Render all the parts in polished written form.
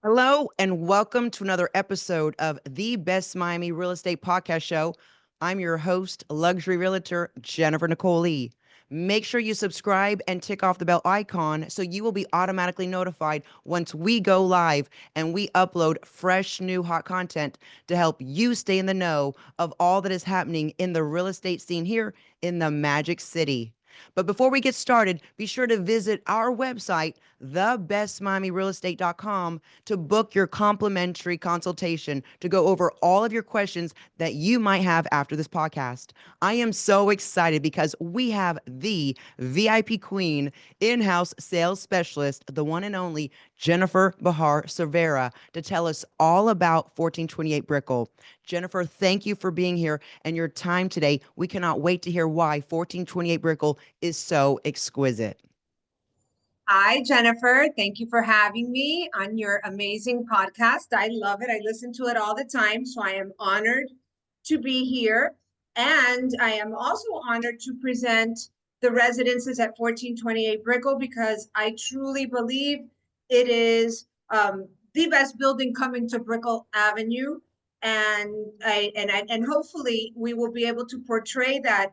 Hello, and welcome to another episode of the Best Miami Real Estate Podcast Show. I'm your host, luxury realtor Jennifer Nicole Lee. Make sure you subscribe and tick off the bell icon so you will be automatically notified once we go live and we upload fresh, new, hot content to help you stay in the know of all that is happening in the real estate scene here in the Magic City. But before we get started, be sure to visit our website, thebestmiamirealestate.com, to book your complimentary consultation to go over all of your questions that you might have after this podcast. I am so excited because we have the VIP queen, in-house sales specialist, the one and only Jennifer Behar-Cervera, to tell us all about 1428 Brickell. Jennifer, thank you for being here and your time today. We cannot wait to hear why 1428 Brickell is so exquisite. Hi, Jennifer. Thank you for having me on your amazing podcast. I love it. I listen to it all the time. So I am honored to be here. And I am also honored to present the residences at 1428 Brickell because I truly believe it is the best building coming to Brickell Avenue. And hopefully we will be able to portray that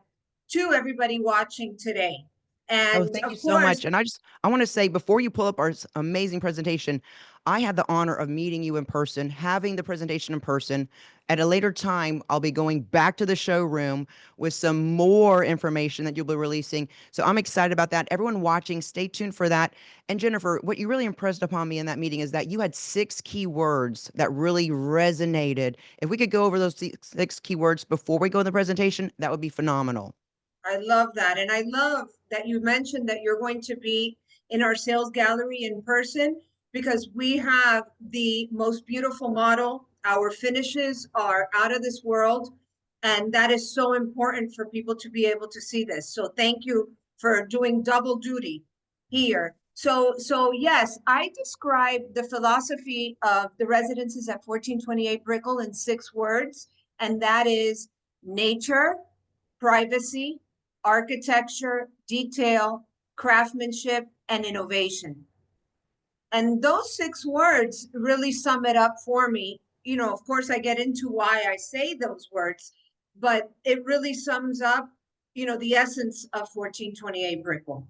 to everybody watching today. Oh, And thank you of so course, much. And I want to say before you pull up our amazing presentation, I had the honor of meeting you in person, having the presentation in person. At a later time, I'll be going back to the showroom with some more information that you'll be releasing. So I'm excited about that. Everyone watching, stay tuned for that. And Jennifer, what you really impressed upon me in that meeting is that you had 6 key words that really resonated. If we could go over those six keywords before we go in the presentation, that would be phenomenal. I love that. And I love that you mentioned that you're going to be in our sales gallery in person because we have the most beautiful model. Our finishes are out of this world. And that is so important for people to be able to see this. So thank you for doing double duty here. So yes, I describe the philosophy of the residences at 1428 Brickell in 6 words, and that is nature, privacy, architecture, detail, craftsmanship, and innovation. And those 6 words really sum it up for me. You know, of course, I get into why I say those words, but it really sums up, the essence of 1428 Brickell.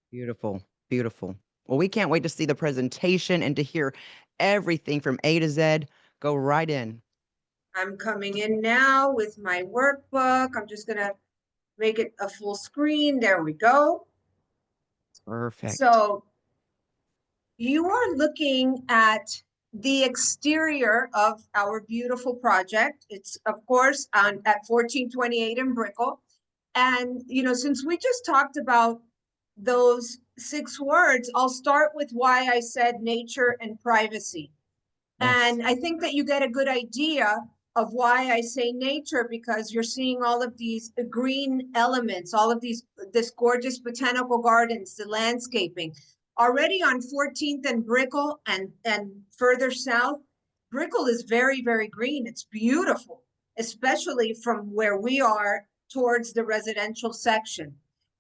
Beautiful, beautiful. Well, we can't wait to see the presentation and to hear everything from A to Z. Go right in. I'm coming in now with my workbook. I'm just going to make it a full screen. There we go. Perfect. So you are looking at the exterior of our beautiful project. It's, of course, at 1428 in Brickell. And, since we just talked about those 6 words, I'll start with why I said nature and privacy. Yes. And I think that you get a good idea of why I say nature because you're seeing all of these green elements, all of this gorgeous botanical gardens, the landscaping. Already on 14th and Brickell and further south, Brickell is very, very green. It's beautiful, especially from where we are towards the residential section.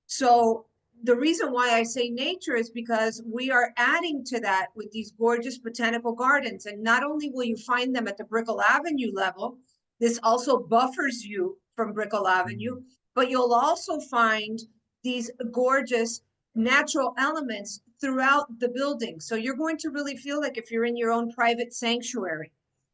So the reason why I say nature is because we are adding to that with these gorgeous botanical gardens. And not only will you find them at the Brickell Avenue level, this also buffers you from Brickell Avenue, but you'll also find these gorgeous natural elements throughout the building. So you're going to really feel like if you're in your own private sanctuary.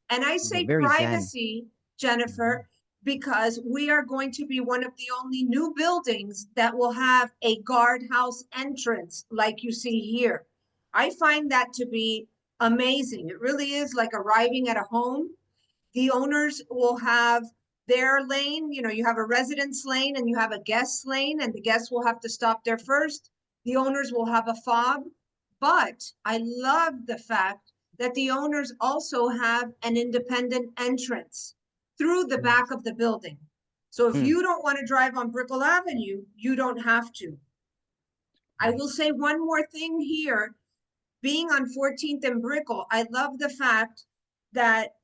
And I Yeah, say very zen. privacy, Mhm. Jennifer, because we are going to be one of the only new buildings that will have a guardhouse entrance like you see here. I find that to be amazing. It really is like arriving at a home. The owners will have their lane, you have a residence lane and you have a guest lane, and the guests will have to stop there first. The owners will have a fob, but I love the fact that the owners also have an independent entrance through the back Yes. of the building. So if Mm, you don't want to drive on Brickell Avenue, you don't have to. I right. will say one more thing here. Being on 14th and Brickell, I love the fact that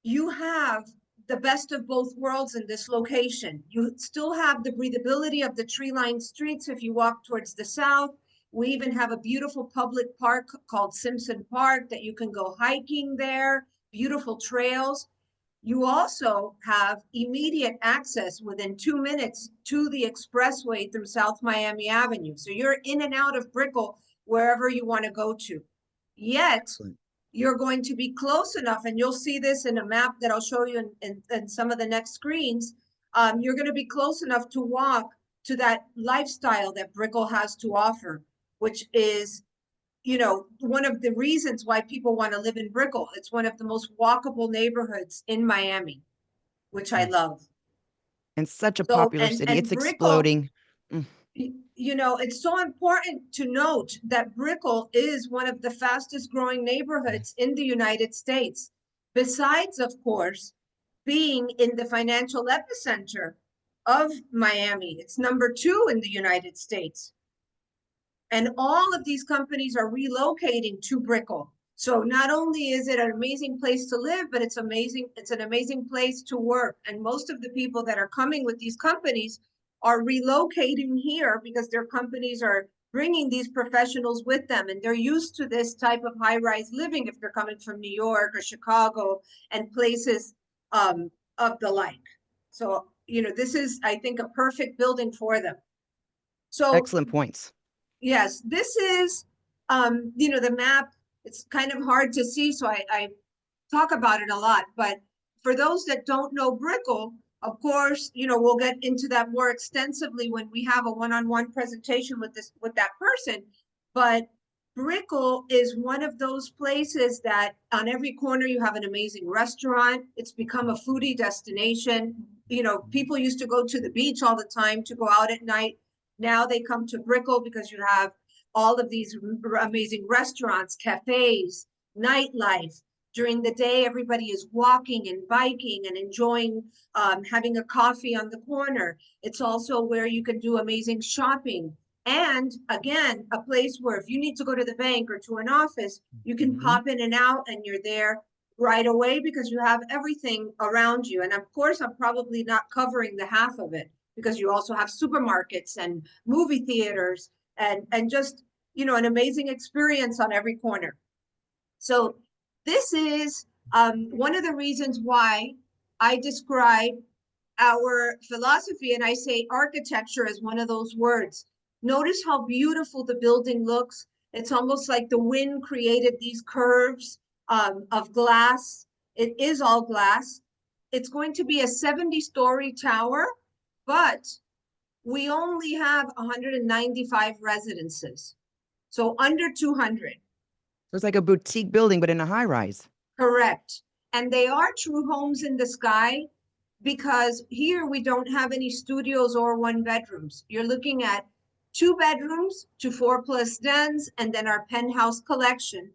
you have the best of both worlds in this location. You still have the breathability of the tree-lined streets if you walk towards the south. We even have a beautiful public park called Simpson Park that you can go hiking there, beautiful trails. You also have immediate access within 2 minutes to the expressway through South Miami Avenue. So you're in and out of Brickell wherever you want to go to. Yet, Excellent. you're going to be close enough, and you'll see this in a map that I'll show you in some of the next screens. You're going to be close enough to walk to that lifestyle that Brickell has to offer, which is, one of the reasons why people want to live in Brickell. It's one of the most walkable neighborhoods in Miami, which I Mm. love. And such a So, popular and city. and It's Brickell, exploding. Mm. it's so important to note that Brickell is one of the fastest growing neighborhoods in the United States. Besides, of course, being in the financial epicenter of Miami, it's number 2 in the United States. And all of these companies are relocating to Brickell. So not only is it an amazing place to live, but it's an amazing place to work. And most of the people that are coming with these companies are relocating here because their companies are bringing these professionals with them, and they're used to this type of high-rise living if they're coming from New York or Chicago and places of the like. So, this is, I think, a perfect building for them. So Excellent points. yes, this is, the map. It's kind of hard to see, so I talk about it a lot. But for those that don't know Brickell, of course, we'll get into that more extensively when we have a one-on-one presentation with that person. But Brickell is one of those places that on every corner you have an amazing restaurant. It's become a foodie destination. People used to go to the beach all the time to go out at night. Now they come to Brickell because you have all of these amazing restaurants, cafes, nightlife. During the day, everybody is walking and biking and enjoying having a coffee on the corner. It's also where you can do amazing shopping. And again, a place where if you need to go to the bank or to an office, you can Mhm. pop in and out and you're there right away because you have everything around you. And of course, I'm probably not covering the half of it because you also have supermarkets and movie theaters and just, an amazing experience on every corner. So this is one of the reasons why I describe our philosophy, and I say architecture as one of those words. Notice how beautiful the building looks. It's almost like the wind created these curves of glass. It is all glass. It's going to be a 70-story tower, but we only have 195 residences. So under 200. So it's like a boutique building, but in a high rise. Correct. And they are true homes in the sky because here we don't have any studios or one bedrooms. You're looking at 2 bedrooms to 4+ dens and then our penthouse collection.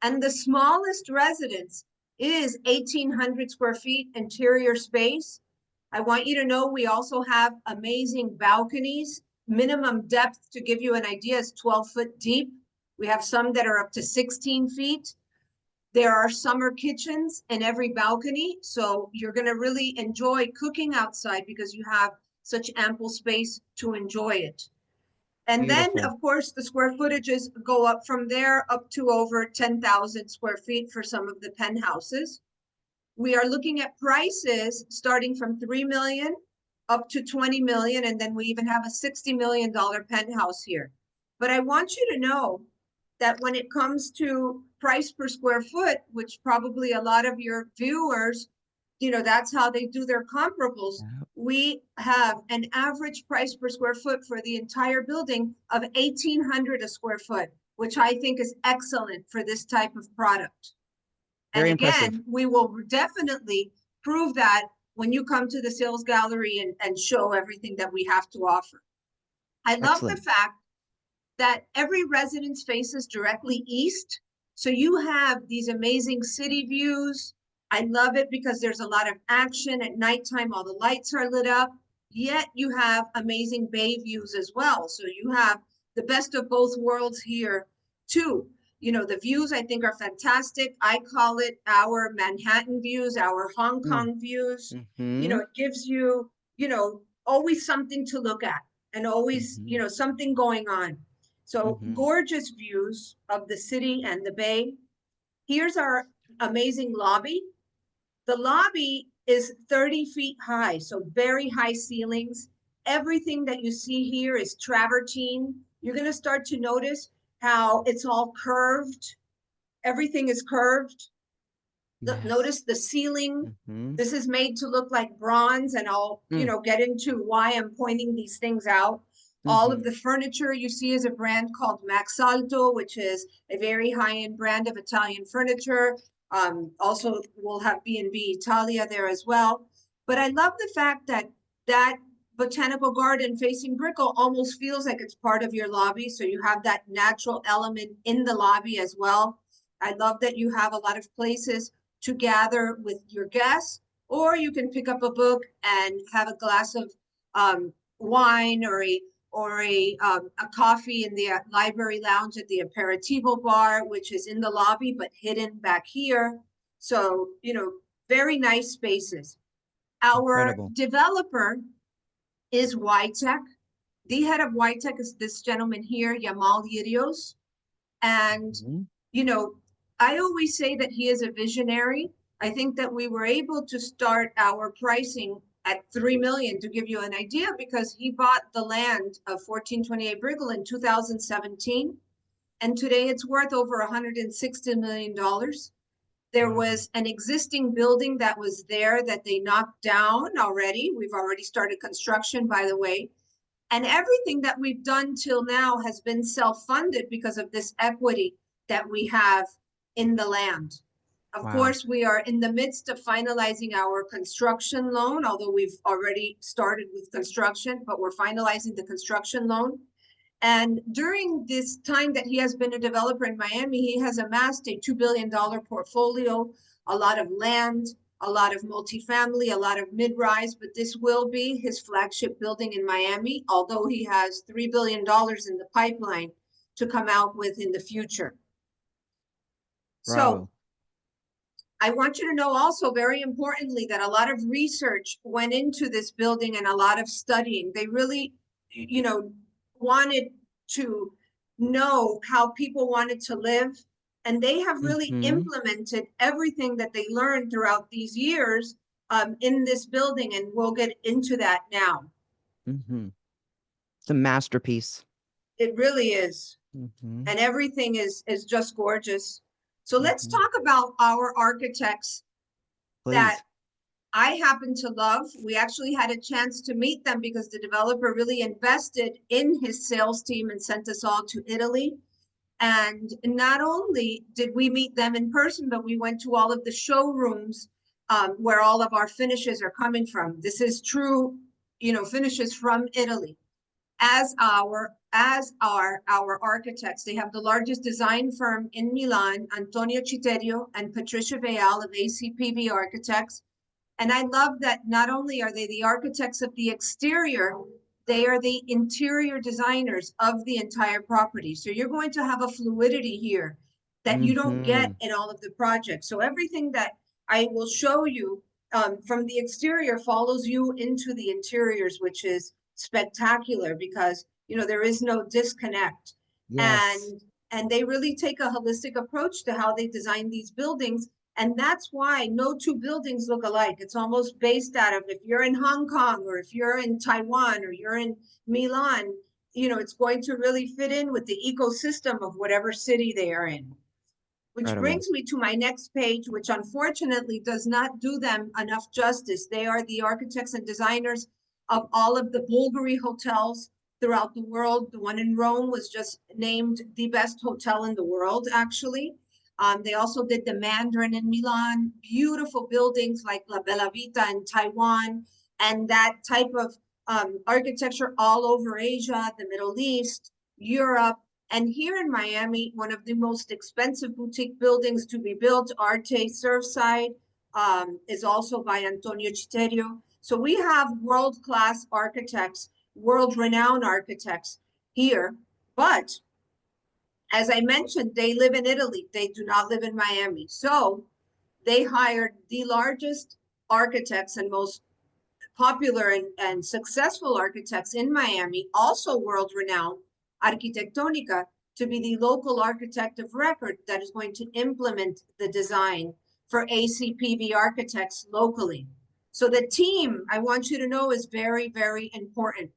And the smallest residence is 1,800 square feet interior space. I want you to know we also have amazing balconies. Minimum depth, to give you an idea, is 12 foot deep. We have some that are up to 16 feet. There are summer kitchens in every balcony, so you're going to really enjoy cooking outside because you have such ample space to enjoy it. And then, Beautiful. of course, the square footages go up from there up to over 10,000 square feet for some of the penthouses. We are looking at prices starting from 3 million up to 20 million, and then we even have a $60 million penthouse here. But I want you to know that when it comes to price per square foot, which probably a lot of your viewers, that's how they do their comparables. Yeah. We have an average price per square foot for the entire building of 1,800 a square foot, which I think is excellent for this type of product. And Very impressive. again, we will definitely prove that when you come to the sales gallery and show everything that we have to offer. I love the Excellent. fact that every residence faces directly east. So you have these amazing city views. I love it because there's a lot of action at nighttime. All the lights are lit up, yet you have amazing bay views as well. So you have the best of both worlds here too. The views I think are fantastic. I call it our Manhattan views, our Hong Mm. Kong views. Hmm. It gives you, always something to look at and always, Hmm. something going on. So Mm-hmm. gorgeous views of the city and the bay. Here's our amazing lobby. The lobby is 30 feet high, so very high ceilings. Everything that you see here is travertine. You're going to start to notice how it's all curved. Everything is curved. Yes. Notice the ceiling. Mm-hmm. This is made to look like bronze, and I'll, Mm. get into why I'm pointing these things out. All of Mm-hmm. the furniture you see is a brand called Max Alto, which is a very high-end brand of Italian furniture. Also, we'll have B&B Italia there as well. But I love the fact that that botanical garden facing Brickell almost feels like it's part of your lobby. So you have that natural element in the lobby as well. I love that you have a lot of places to gather with your guests, or you can pick up a book and have a glass of wine or a coffee in the library lounge at the aperitivo bar, which is in the lobby but hidden back here. So, very nice spaces. Our Incredible. developer is YTech. The head of YTech is this gentleman here, Yamal Yirios. And, Mm-hmm. you know, I always say that he is a visionary. I think that we were able to start our pricing at 3 million, to give you an idea, because he bought the land of 1428 Brickell in 2017, and today it's worth over $160 million. There Wow. was an existing building that was there that they knocked down already. We've already started construction, by the way. And everything that we've done till now has been self-funded because of this equity that we have in the land. Of Wow. course, we are in the midst of finalizing our construction loan, although we've already started with construction, but we're finalizing the construction loan. And during this time that he has been a developer in Miami, he has amassed a $2 billion portfolio, a lot of land, a lot of multifamily, a lot of mid-rise, but this will be his flagship building in Miami, although he has $3 billion in the pipeline to come out with in the future. So Bravo. I want you to know also, very importantly, that a lot of research went into this building and a lot of studying. They really, wanted to know how people wanted to live. And they have really Mm-hmm. implemented everything that they learned throughout these years in this building. And we'll get into that now. Mm-hmm. It's a masterpiece. It really is. Mm-hmm. And everything is just gorgeous. So let's Mm-hmm. talk about our architects that Please. I happen to love. We actually had a chance to meet them because the developer really invested in his sales team and sent us all to Italy. And not only did we meet them in person, but we went to all of the showrooms where all of our finishes are coming from. This is true, finishes from Italy. As are our architects. They have the largest design firm in Milan, Antonio Citerio and Patricia Veal of ACPV Architects. And I love that not only are they the architects of the exterior, they are the interior designers of the entire property. So you're going to have a fluidity here that you don't Mm-hmm. get in all of the projects. So everything that I will show you from the exterior follows you into the interiors, which is spectacular because, there is no disconnect. Yes. And they really take a holistic approach to how they design these buildings, and that's why no two buildings look alike. It's almost based out of, if you're in Hong Kong or if you're in Taiwan or you're in Milan, it's going to really fit in with the ecosystem of whatever city they are in. Which Incredible. brings me to my next page, which unfortunately does not do them enough justice. They are the architects and designers of all of the Bulgari hotels throughout the world. The one in Rome was just named the best hotel in the world, actually. They also did the Mandarin in Milan, beautiful buildings like La Bella Vita in Taiwan, and that type of architecture all over Asia, the Middle East, Europe. And here in Miami, one of the most expensive boutique buildings to be built, Arte Surfside, is also by Antonio Citerio. So we have world-class architects, world-renowned architects here. But as I mentioned, they live in Italy. They do not live in Miami. So they hired the largest architects and most popular and successful architects in Miami, also world renowned, Arquitectónica to be the local architect of record that is going to implement the design for ACPV architects locally. So the team, I want you to know, is very, very important.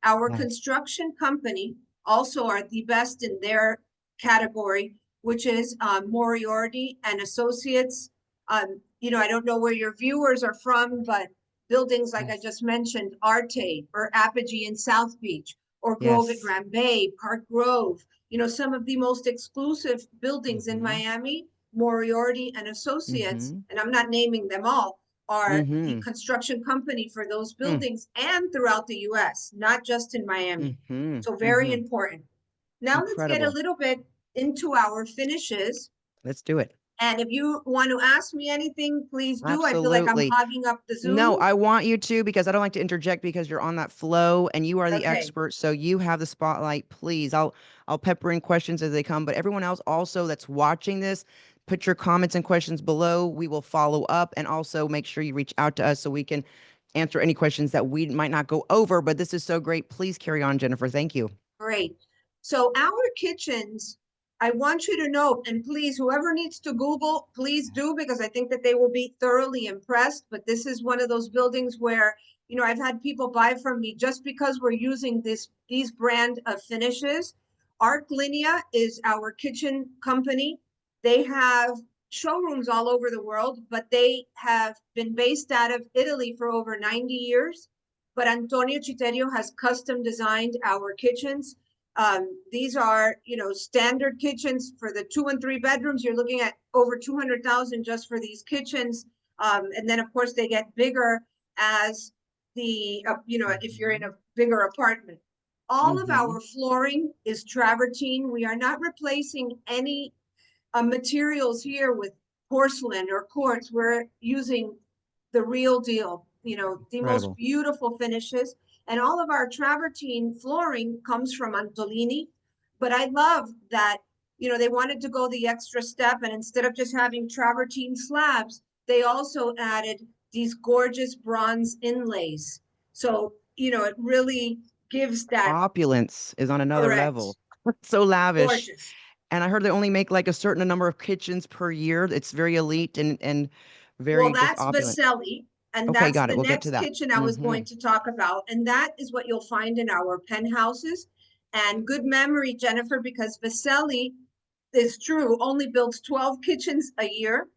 Our Yes. construction company also are the best in their category, which is Moriarty and Associates. I don't know where your viewers are from, but buildings like I Yes. just mentioned, Arte or Apogee in South Beach, or Grove at Yes. Grand Bay, Park Grove, some of the most exclusive buildings in Mm-hmm. Miami, Moriarty and Associates, Mm-hmm. and I'm not naming them all, are the Mm-hmm. construction company for those buildings and throughout the US, not just in Miami. Mm-hmm. So very Mm-hmm. important. Now let's get a Incredible. little bit into our finishes. Let's do it. And if you want to ask me anything, please do. I feel like I'm Absolutely. hogging up the No, Zoom. I want you to because I don't like to interject because you're on that flow and you are the Okay, expert. So you have the spotlight. Please, I'll pepper in questions as they come. But everyone else also that's watching this, put your comments and questions below. We will follow up and also make sure you reach out to us so we can answer any questions that we might not go over. But this is so great. Please carry on, Jennifer. Thank you. great. So our kitchens, I want you to know, and please, whoever needs to Google, please do, because I think that they will be thoroughly impressed. But this is one of those buildings where, I've had people buy from me just because we're using these brand of finishes. Arc Linea is our kitchen company. They have showrooms all over the world, but they have been based out of Italy for over 90 years. But Antonio Citerio has custom designed our kitchens. These are, standard kitchens for the 2 and 3 bedrooms. You're looking at over 200,000 just for these kitchens. And then of course they get bigger as if you're in a bigger apartment. All of Mm-hmm. our flooring is travertine. We are not replacing any materials here with porcelain or quartz. We're using the real deal, the most Incredible. beautiful finishes. And all of our travertine flooring comes from Antolini. But I love that, they wanted to go the extra step. And instead of just having travertine slabs, they also added these gorgeous bronze inlays. So, it really gives that Opulence is on another level. correct, So lavish. gorgeous. And I heard they only make like a certain number of kitchens per year. It's very elite and Well, very just that's opulent. Vaselli, and Okay, that's got the it. We'll get to next that. kitchen I was Mm-hmm. going to talk about. And that is what you'll find in our penthouses. And good memory, Jennifer, because Vaselli is true, only builds 12 kitchens a year.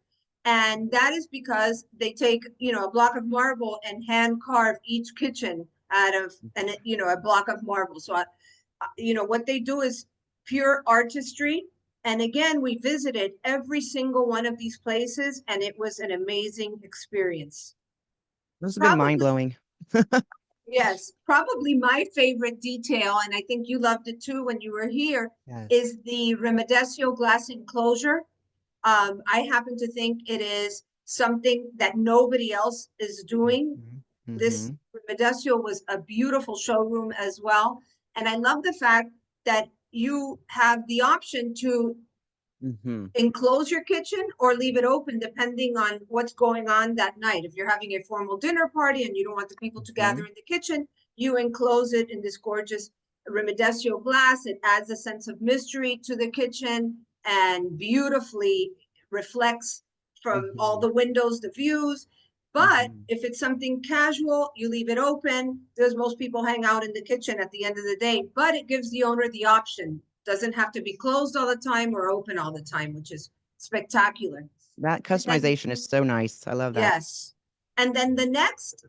And that is because they take, a block of marble and hand carve each kitchen out of, a block of marble. So, what they do is pure artistry. And again, we visited every single one of these places, and it was an amazing experience. This has been mind Probably, blowing. yes, probably my favorite detail, and I think you loved it too when you were here, Yes. is the Remedesio glass enclosure. I happen to think it is something that nobody else is doing. Mm-hmm. This Mm-hmm. Remedesio was a beautiful showroom as well. And I love the fact that you have the option to Mm-hmm. enclose your kitchen or leave it open depending on what's going on that night. If you're having a formal dinner party and you don't want the people to Mm-hmm. gather in the kitchen, you enclose it in this gorgeous Remedesio glass. It adds a sense of mystery to the kitchen and beautifully reflects from all Mm-hmm. the windows, the views. But Mm-hmm. if it's something casual, you leave it open, because most people hang out in the kitchen at the end of the day, but it gives the owner the option. Doesn't have to be closed all the time or open all the time, which is spectacular. That And then, customization is so nice. I love that. yes. And then the next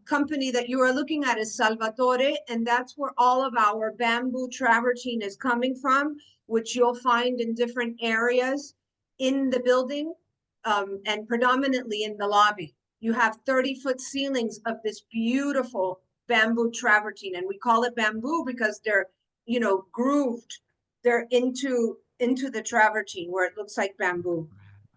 company that you are looking at is Salvatore, and that's where all of our bamboo travertine is coming from, which you'll find in different areas in the building, and predominantly in the lobby. You have 30-foot ceilings of this beautiful bamboo travertine, and we call it bamboo because they're, grooved. They're into the travertine where it looks like bamboo.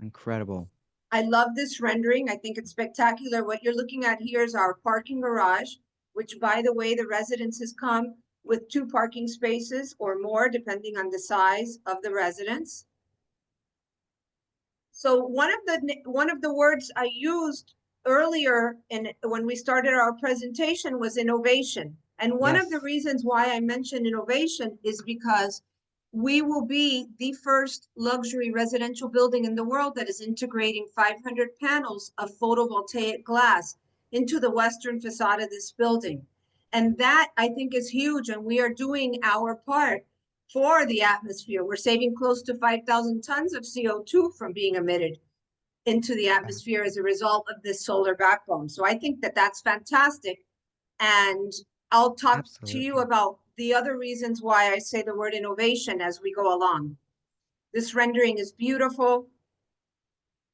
Incredible. I love this rendering. I think it's spectacular. What you're looking at here is our parking garage, which, by the way, the residences come with 2 parking spaces or more, depending on the size of the residence. So one of the words I used earlier when we started our presentation was innovation. And one of the Yes. reasons why I mentioned innovation is because we will be the first luxury residential building in the world that is integrating 500 panels of photovoltaic glass into the western facade of this building. And that I think is huge. And we are doing our part for the atmosphere. We're saving close to 5,000 tons of CO2 from being emitted into the atmosphere as a result of this solar backbone. So I think that that's fantastic. And I'll talk to you Absolutely. about the other reasons why I say the word innovation as we go along. This rendering is beautiful.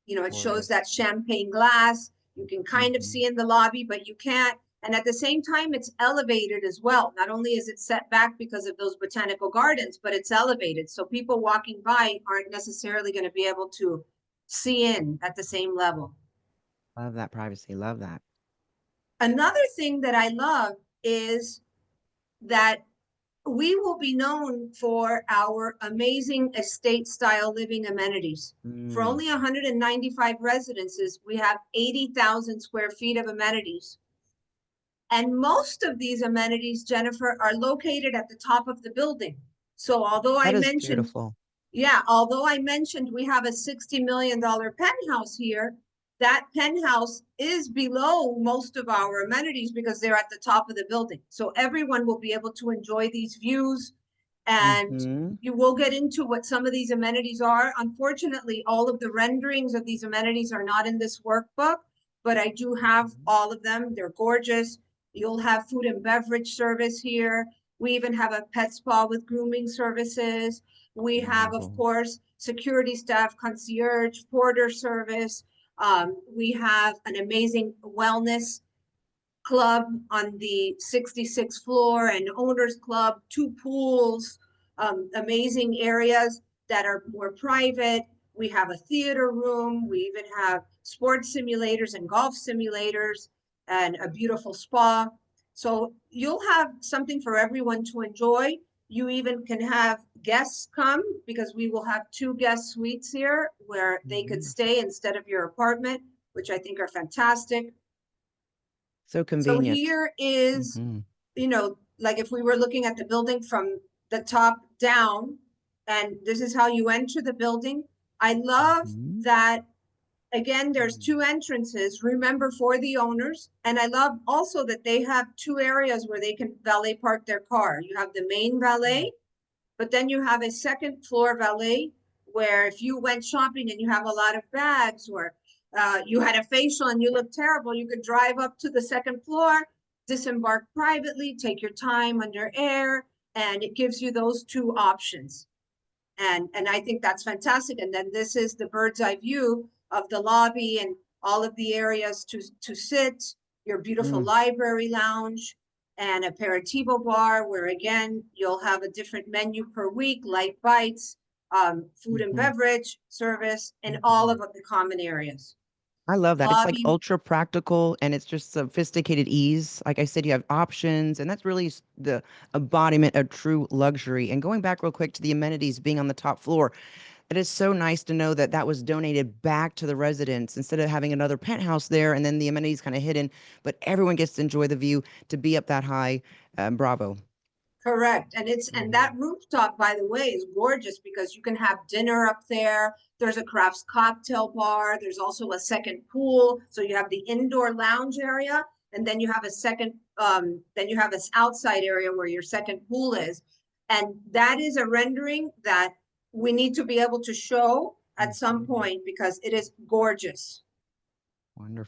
You know, it shows Gorgeous. that champagne glass. You can kind of Hmm. see in the lobby, but you can't. And at the same time, it's elevated as well. Not only is it set back because of those botanical gardens, but it's elevated. So people walking by aren't necessarily going to be able to see in at the same level. Love that privacy. Love that. Another thing that I love is that we will be known for our amazing estate style living amenities. For Mm. only 195 residences, we have 80,000 square feet of amenities. And most of these amenities, Jennifer, are located at the top of the building. So although I That is mentioned, beautiful. yeah, although I mentioned we have a $60 million penthouse here, that penthouse is below most of our amenities because they're at the top of the building. So everyone will be able to enjoy these views, and Hmm. you will get into what some of these amenities are. Unfortunately, all of the renderings of these amenities are not in this workbook, but I do have all of them. They're gorgeous. You'll have food and beverage service here. We even have a pet spa with grooming services. We have, of Wonderful. course, security staff, concierge, porter service. We have an amazing wellness club on the 66th floor, and owners club, two pools, amazing areas that are more private. We have a theater room. We even have sports simulators and golf simulators and a beautiful spa. So you'll have something for everyone to enjoy. You even can have guests come because we will have two guest suites here where they could Wonderful. stay instead of your apartment, which I think are fantastic. So So convenient. here is, Hmm. you know, like if we were looking at the building from the top down, and this is how you enter the building. I love Hmm. that, again, there's two entrances, remember, for the owners. And I love also that they have two areas where they can valet park their car. You have the main valet, but then you have a second floor valet where if you went shopping and you have a lot of bags, or you had a facial and you look terrible, you could drive up to the second floor, disembark privately, take your time under air, and it gives you those two options. And I think that's fantastic. And then this is the bird's eye view of the lobby and all of the areas to sit, your beautiful Mm. library lounge, and aperitivo bar, where again, you'll have a different menu per week, light bites, food and Hmm. beverage service, and all of Hmm. the common areas. I love that. It's like Lobby, ultra practical and it's just sophisticated ease. Like I said, you have options, and that's really the embodiment of true luxury. And going back real quick to the amenities being on the top floor, it is so nice to know that that was donated back to the residents instead of having another penthouse there and then the amenities kind of hidden, but everyone gets to enjoy the view to be up that high. Bravo. correct. And that Hmm. rooftop, by the way, is gorgeous because you can have dinner up there. There's a crafts cocktail bar. There's also a second pool. So you have the indoor lounge area, and then you have a second, then you have this outside area where your second pool is. And that is a rendering that we need to be able to show at some Hmm. point because it is gorgeous.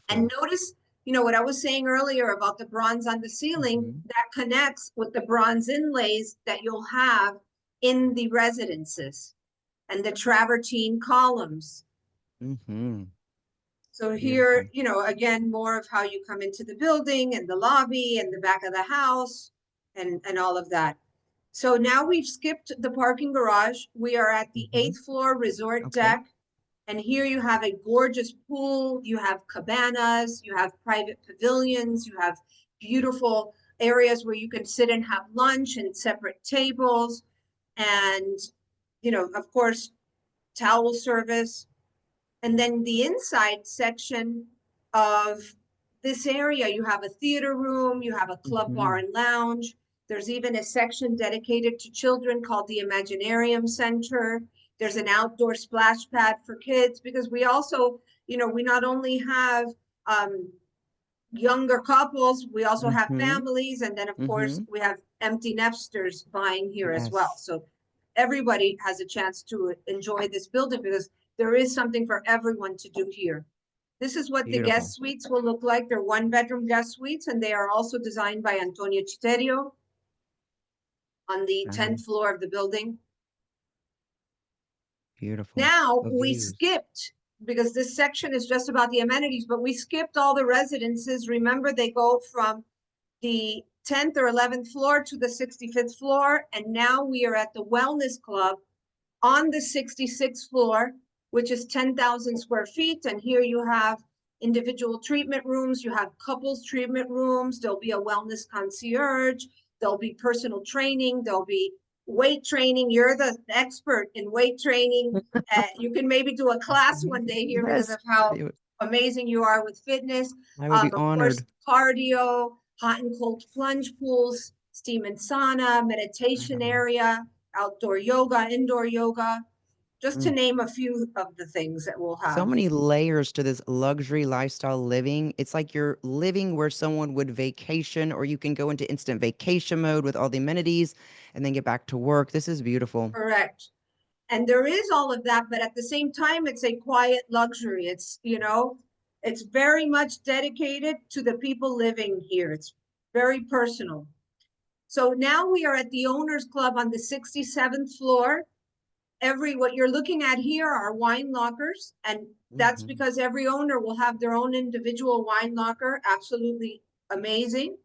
And Wonderful. notice, you know, what I was saying earlier about the bronze on the ceiling, Hmm. that connects with the bronze inlays that you'll have in the residences and the travertine columns. Hmm. So here, Beautiful. you know, again, more of how you come into the building and the lobby and the back of the house and all of that. So now we've skipped the parking garage. We are at the Hmm. eighth floor resort Okay. deck. And here you have a gorgeous pool, you have cabanas, you have private pavilions, you have beautiful areas where you can sit and have lunch and separate tables. And, you know, of course, towel service. And then the inside section of this area, you have a theater room, you have a club, bar, Mhm. and lounge. There's even a section dedicated to children called the Imaginarium Center. There's an outdoor splash pad for kids because we also, we not only have um, younger couples, we also have Mhm. families, and then of course Mhm. we have empty nesters buying here as well. Yes. So everybody has a chance to enjoy this building because there is something for everyone to do here. This is what the Beautiful. guest suites will look like. They're one-bedroom guest suites, and they are also designed by Antonio Citerio on the 10th Nice. floor of the building. Beautiful. Now The we views. skipped because this section is just about the amenities, but we skipped all the residences. Remember, they go from the 10th or 11th floor to the 65th floor, and now we are at the Wellness Club on the 66th floor, which is 10,000 square feet. And here you have individual treatment rooms, you have couples treatment rooms, there'll be a wellness concierge, there'll be personal training, there'll be weight training. You're the expert in weight training. You can maybe do a class one day here because Yes. of how It amazing you are with fitness. I would be Of course, honored. cardio, hot and cold plunge pools, steam and sauna, meditation Wow. area, outdoor yoga, indoor yoga, just to Mm. name a few of the things that we'll So have. many layers to this luxury lifestyle living. It's like you're living where someone would vacation, or you can go into instant vacation mode with all the amenities and then get back to work. This is beautiful. Correct. And there is all of that, but at the same time, it's a quiet luxury. It's very much dedicated to the people living here. It's very personal. So now we are at the Owners Club on the 67th floor. What you're looking at here are wine lockers, and that's Mhm. because every owner will have their own individual wine locker. Absolutely amazing.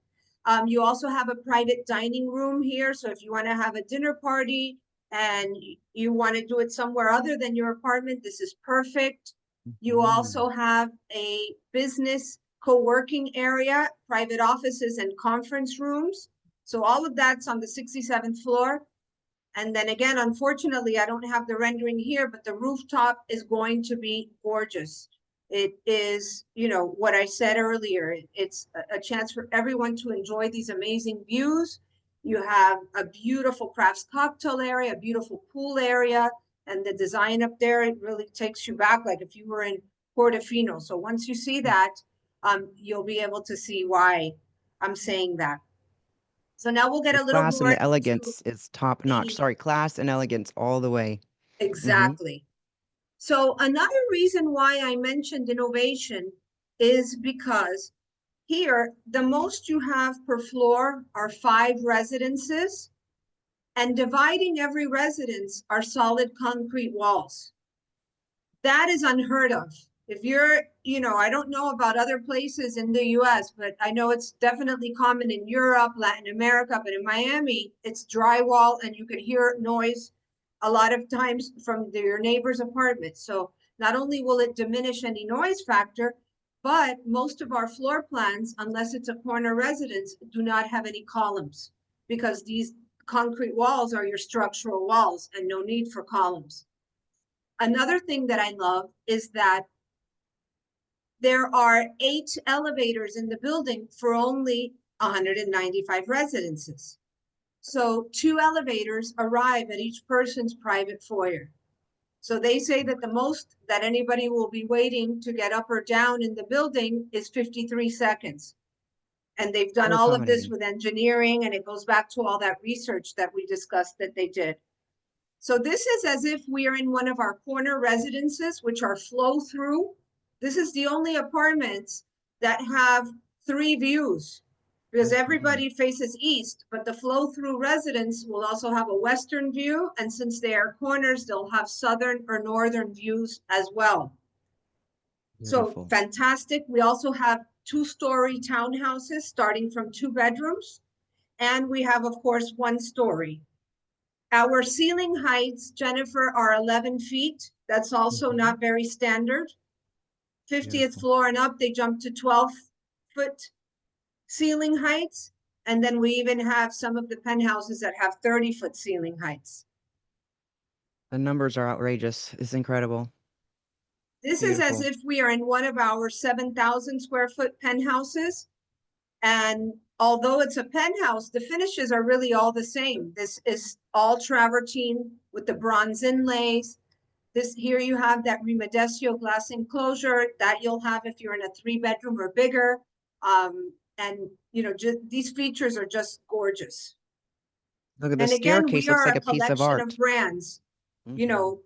You also have a private dining room here, so if you want to have a dinner party and you want to do it somewhere other than your apartment, this is perfect. You Mhm. also have a business co-working area, private offices, and conference rooms. So all of that's on the 67th floor. And then again, unfortunately, I don't have the rendering here, but the rooftop is going to be gorgeous. It is, what I said earlier, it's a chance for everyone to enjoy these amazing views. You have a beautiful crafts cocktail area, a beautiful pool area, and the design up there, it really takes you back like if you were in Portofino. So once you see that, you'll be able to see why I'm saying that. So now we'll get The a little class and more the into elegance is top notch. the Sorry, class and elegance all the way. Mhm. exactly. So another reason why I mentioned innovation is because here, the most you have per floor are 5 residences, and dividing every residence are solid concrete walls. That is unheard of. If you're, I don't know about other places in the US, but I know it's definitely common in Europe, Latin America, but in Miami, it's drywall and you could hear noise a lot of times from your neighbor's apartment. So not only will it diminish any noise factor, but most of our floor plans, unless it's a corner residence, do not have any columns because these concrete walls are your structural walls and no need for columns. Another thing that I love is that there are 8 elevators in the building for only 195 residences. So 2 elevators arrive at each person's private foyer. So they say that the most that anybody will be waiting to get up or down in the building is 53 seconds. And they've done So all of this accommodating. with engineering, and it goes back to all that research that we discussed that they did. So this is as if we are in one of our corner residences, which are flow through. This is the only apartments that have 3 views because Mhm. everybody faces east, but the flow through residence will also have a western view. And since they are corners, they'll have southern or northern views as well. So Beautiful. fantastic. We also have 2-story townhouses starting from 2 bedrooms. And we have, of course, 1-story. Our ceiling heights, Jennifer, are 11 feet. That's also Mhm. not very standard. 50th Beautiful. floor and up, they jump to 12-foot ceiling heights. And then we even have some of the penthouses that have 30-foot ceiling heights. The numbers are outrageous. It's incredible. This is as Beautiful. if we are in one of our 7,000 square foot penthouses. And although it's a penthouse, the finishes are really all the same. This is all travertine with the bronze inlays. This here you have that rimedesio glass enclosure that you'll have if you're in a 3-bedroom or bigger. And you know, just these features are just gorgeous. Look at the And again, we staircase, looks are like a a piece of collection of art. brands. You Hmm. know,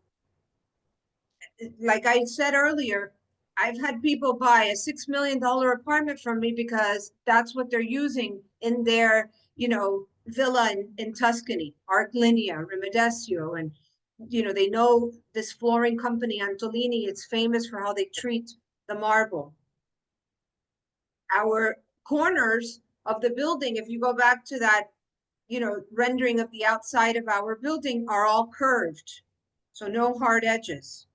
like I said earlier, I've had people buy a $6 million apartment from me because that's what they're using in their, you know, villa in Tuscany, Arclinia, Rimedesio, and you know, they know this flooring company, Antolini. It's famous for how they treat the marble. Our corners of the building, if you go back to that, you know, rendering of the outside of our building, are all curved, so no hard edges.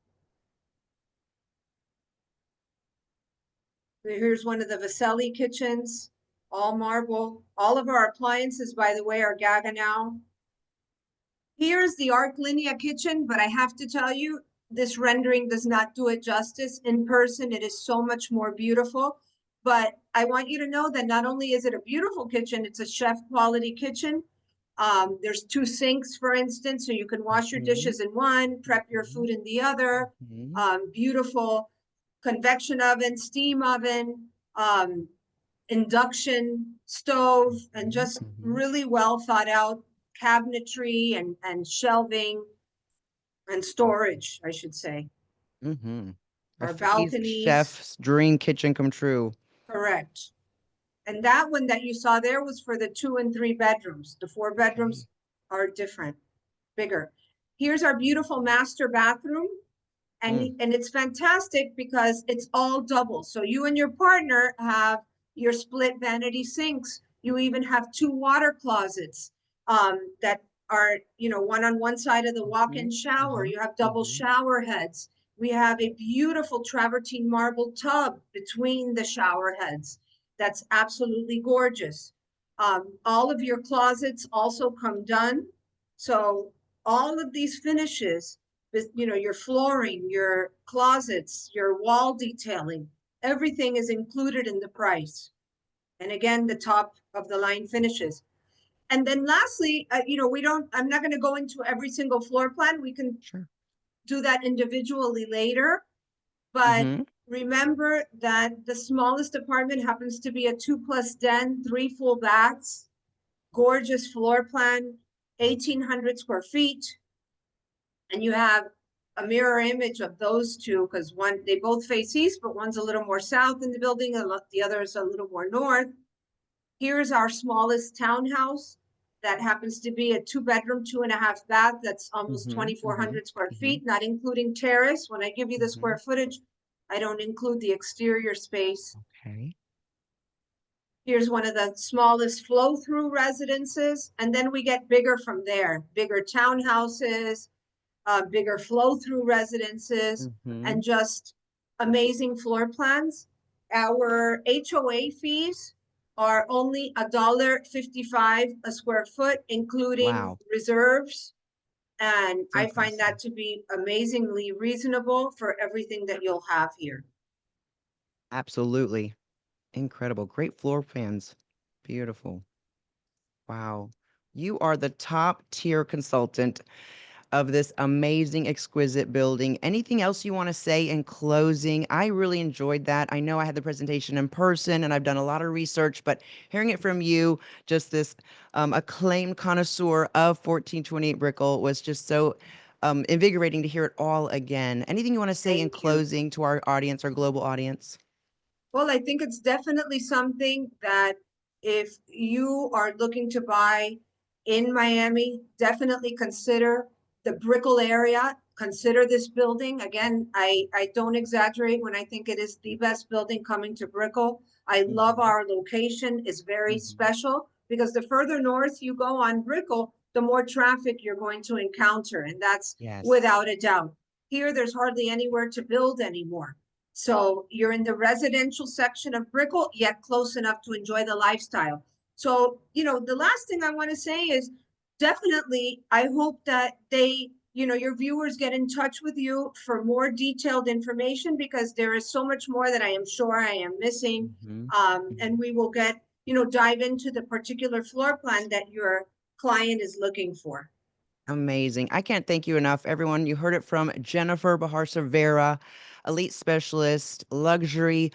Here's one of the Vaselli kitchens, all marble. All of our appliances, by the way, are Gaggenau. Here's the Arclinia kitchen, but I have to tell you, this rendering does not do it justice. In person, it is so much more beautiful. But I want you to know that not only is it a beautiful kitchen, it's a chef quality kitchen. There's 2 sinks, for instance, so you can wash your Hmm. dishes in one, prep your Hmm. food in the other. Hmm. Beautiful convection oven, steam oven, induction stove, and Hmm. just Hmm. really well thought out cabinetry and shelving and storage, I should say. Hmm. A Our phase balconies, chef's dream kitchen come true. correct. And that one that you saw there was for the 2 and 3 bedrooms. The 4 Okay. bedrooms are different, bigger. Here's our beautiful master bathroom. Mm. And it's fantastic because it's all double. So you and your partner have your split vanity sinks. You even have 2 water closets that are, you know, one on one side of the Hmm. walk-in shower. Hmm. You have double Hmm. shower heads. We have a beautiful travertine marble tub between the shower heads. That's absolutely gorgeous. All of your closets also come done. So all of these finishes, you know, your flooring, your closets, your wall detailing, everything is included in the price. And again, the top of the line finishes. And then lastly, you know, I'm not going to go into every single floor plan. We can Sure. do that individually later. But Hmm. remember that the smallest apartment happens to be a 2+ den, 3 full baths, gorgeous floor plan, 1,800 square feet. And you have a mirror image of those two because they both face east, but one's a little more south in the building, and the other is a little more north. Here's our smallest townhouse that happens to be a 2-bedroom, 2.5 bath. That's almost Hmm. 2,400 square Hmm. feet, not including terrace. When I give you the Hmm. square footage, I don't include the exterior space. Okay. Here's one of the smallest flow-through residences, and then we get bigger from there. Bigger townhouses, bigger flow-through residences, Hmm. and just amazing floor plans. Our HOA fees are only $1.55 a square foot, including Wow. reserves. And It's I find impressive. that to be amazingly reasonable for everything that you'll have here. Absolutely. Incredible. Great floor plans. Beautiful. Wow. You are the top tier consultant of this amazing, exquisite building. Anything else you want to say in closing? I really enjoyed that. I know I had the presentation in person and I've done a lot of research, but hearing it from you, just this acclaimed connoisseur of 1428 Brickell, was just so invigorating to hear it all again. Anything you want to say in Thank you. closing to our audience, our global audience? Well, I think it's definitely something that if you are looking to buy in Miami, definitely consider the Brickell area. Consider this building. Again, I don't exaggerate when I think it is the best building coming to Brickell. I love Hmm. our location. It's very Hmm. special because the further north you go on Brickell, the more traffic you're going to encounter. And that's Yes. without a doubt. Here, there's hardly anywhere to build anymore. So you're in the residential section of Brickell, yet close enough to enjoy the lifestyle. So, you know, the last thing I want to say is definitely, I hope that they your viewers get in touch with you for more detailed information, because there is so much more that I am sure I am missing. Mhm. And we will dive into the particular floor plan that your client is looking for. Amazing. I can't thank you enough, everyone. You heard it from Jennifer Behar-Cervera, elite specialist, luxury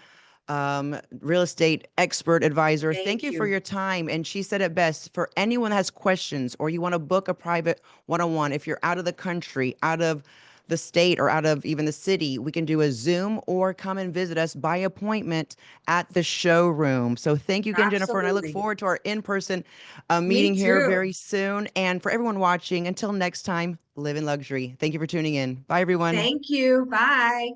real estate expert advisor. Thank Thank you for you. your time. And she said it best, for anyone that has questions or you want to book a private one-on-one, if you're out of the country, out of the state, or out of even the city, we can do a Zoom or come and visit us by appointment at the showroom. So thank you again, Jennifer, and I look Absolutely. forward to our in-person Me meeting here too. very soon. And for everyone watching, until next time, live in luxury. Thank you for tuning in. Bye, everyone. Thank you. Bye.